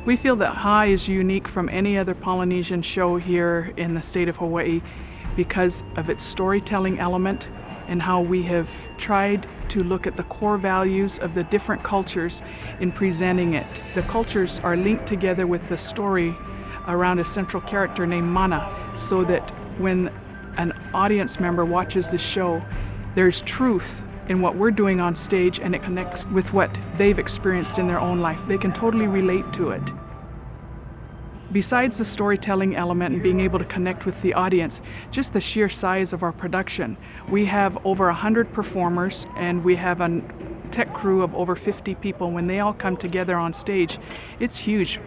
We feel that Ha is unique from any other Polynesian show here in the state of Hawaii because of its storytelling element and how we have tried to look at the core values of the different cultures in presenting it. The cultures are linked together with the story around a central character named Mana, so that when an audience member watches the show, there's truth in what we're doing on stage, and it connects with what they've experienced in their own life. They can totally relate to it. Besides the storytelling element and being able to connect with the audience, just the sheer size of our production. We have over 100 performers, and we have a tech crew of over 50 people. When they all come together on stage, it's huge.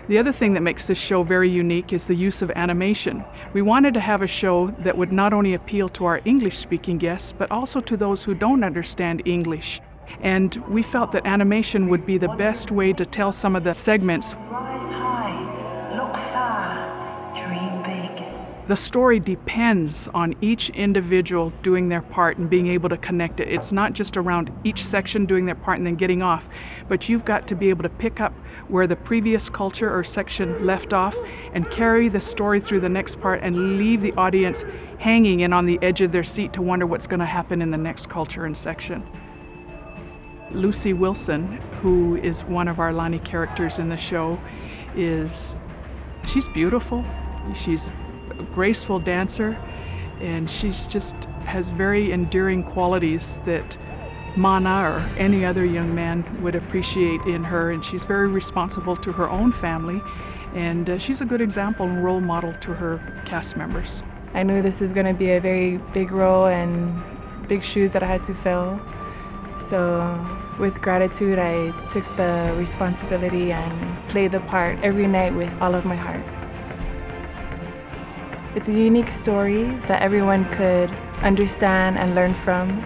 The other thing that makes this show very unique is the use of animation. We wanted to have a show that would not only appeal to our English-speaking guests, but also to those who don't understand English. And we felt that animation would be the best way to tell some of the segments. Rise high, look far, dream big. The story depends on each individual doing their part and being able to connect it. It's not just around each section doing their part and then getting off, but you've got to be able to pick up where the previous culture or section left off and carry the story through the next part and leave the audience hanging and on the edge of their seat to wonder what's going to happen in the next culture and section. Lucy Wilson, who is one of our Lani characters in the show, she's beautiful. She's a graceful dancer, and she's just has very enduring qualities that Mana or any other young man would appreciate in her, and she's very responsible to her own family, and she's a good example and role model to her cast members. I knew this was going to be a very big role and big shoes that I had to fill, so with gratitude I took the responsibility and played the part every night with all of my heart. It's a unique story that everyone could understand and learn from.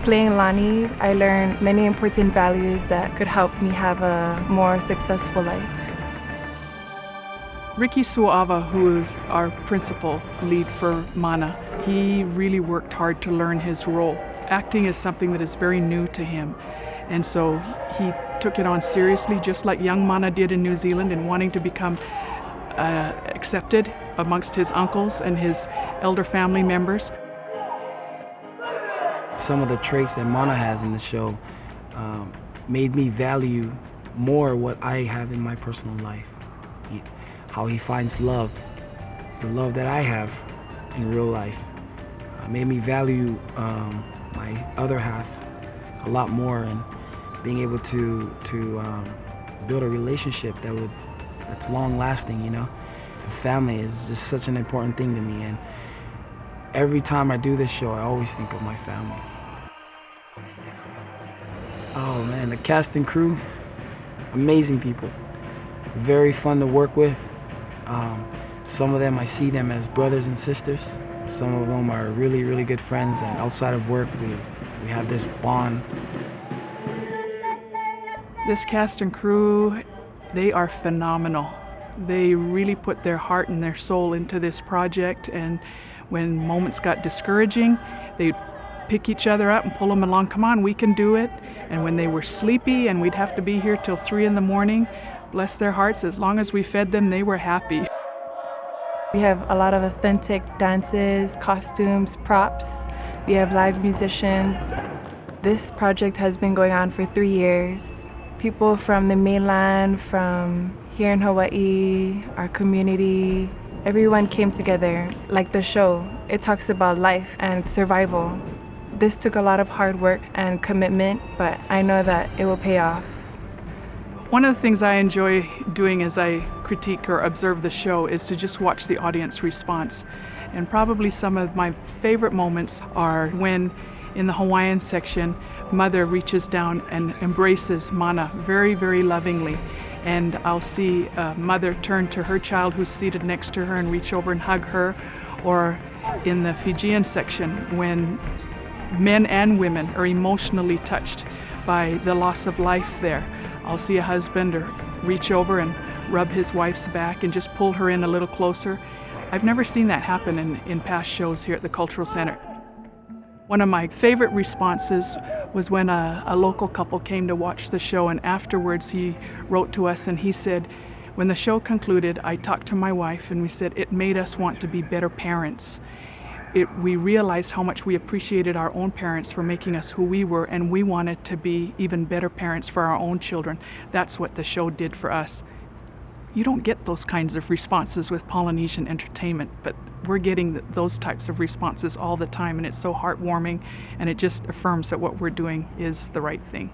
Playing Lani, I learned many important values that could help me have a more successful life. Ricky Suapaia, who is our principal lead for Mana, he really worked hard to learn his role. Acting is something that is very new to him, and so he took it on seriously, just like young Mana did in New Zealand, in wanting to become accepted amongst his uncles and his elder family members. Some of the traits that Mana has in the show made me value more what I have in my personal life. How he finds love, the love that I have in real life, made me value my other half a lot more, and being able to build a relationship that's long-lasting, you know. The family is just such an important thing to me, and every time I do this show, I always think of my family. Oh man, the cast and crew, amazing people. Very fun to work with. Some of them, I see them as brothers and sisters. Some of them are really, really good friends, and outside of work, we have this bond. This cast and crew, they are phenomenal. They really put their heart and their soul into this project, and when moments got discouraging, they'd pick each other up and pull them along. Come on, we can do it. And when they were sleepy and we'd have to be here till 3 in the morning, bless their hearts, as long as we fed them, they were happy. We have a lot of authentic dances, costumes, props. We have live musicians. This project has been going on for 3 years. People from the mainland, from here in Hawaii, our community, everyone came together. Like the show, it talks about life and survival. This took a lot of hard work and commitment, but I know that it will pay off. One of the things I enjoy doing as I critique or observe the show is to just watch the audience response. And probably some of my favorite moments are when, in the Hawaiian section, Mother reaches down and embraces Mana very, very lovingly. And I'll see Mother turn to her child who's seated next to her and reach over and hug her. Or in the Fijian section, when men and women are emotionally touched by the loss of life there, I'll see a husband reach over and rub his wife's back and just pull her in a little closer. I've never seen that happen in past shows here at the Cultural Center. One of my favorite responses was when a local couple came to watch the show, and afterwards he wrote to us and he said, when the show concluded, I talked to my wife and we said it made us want to be better parents. We realized how much we appreciated our own parents for making us who we were, and we wanted to be even better parents for our own children. That's what the show did for us. You don't get those kinds of responses with Polynesian entertainment, but we're getting those types of responses all the time, and it's so heartwarming, and it just affirms that what we're doing is the right thing.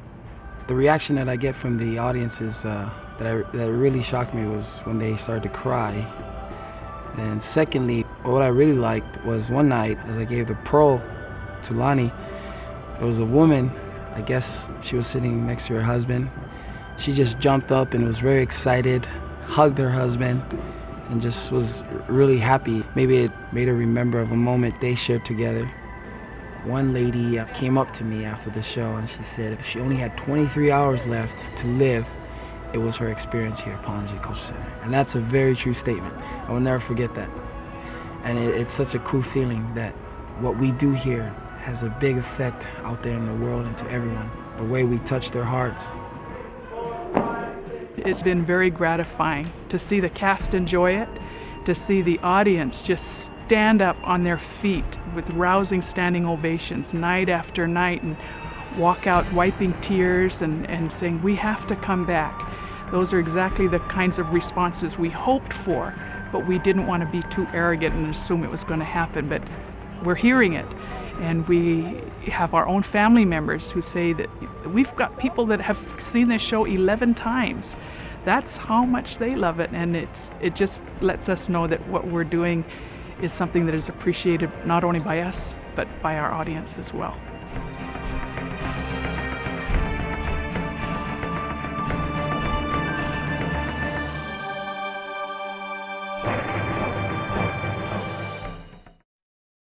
The reaction that I get from the audiences that really shocked me was when they started to cry. And secondly, what I really liked was one night, as I gave the pearl to Lonnie, there was a woman, I guess she was sitting next to her husband. She just jumped up and was very excited, hugged her husband, and just was really happy. Maybe it made her remember of a moment they shared together. One lady came up to me after the show and she said if she only had 23 hours left to live, it was her experience here at Polynesian Culture Center. And that's a very true statement. I will never forget that. And it's such a cool feeling that what we do here has a big effect out there in the world and to everyone. The way we touch their hearts. It's been very gratifying to see the cast enjoy it, to see the audience just stand up on their feet with rousing standing ovations night after night and walk out wiping tears and saying, we have to come back. Those are exactly the kinds of responses we hoped for, but we didn't want to be too arrogant and assume it was going to happen. But we're hearing it, and we have our own family members who say that we've got people that have seen this show 11 times. That's how much they love it, and it just lets us know that what we're doing is something that is appreciated not only by us, but by our audience as well.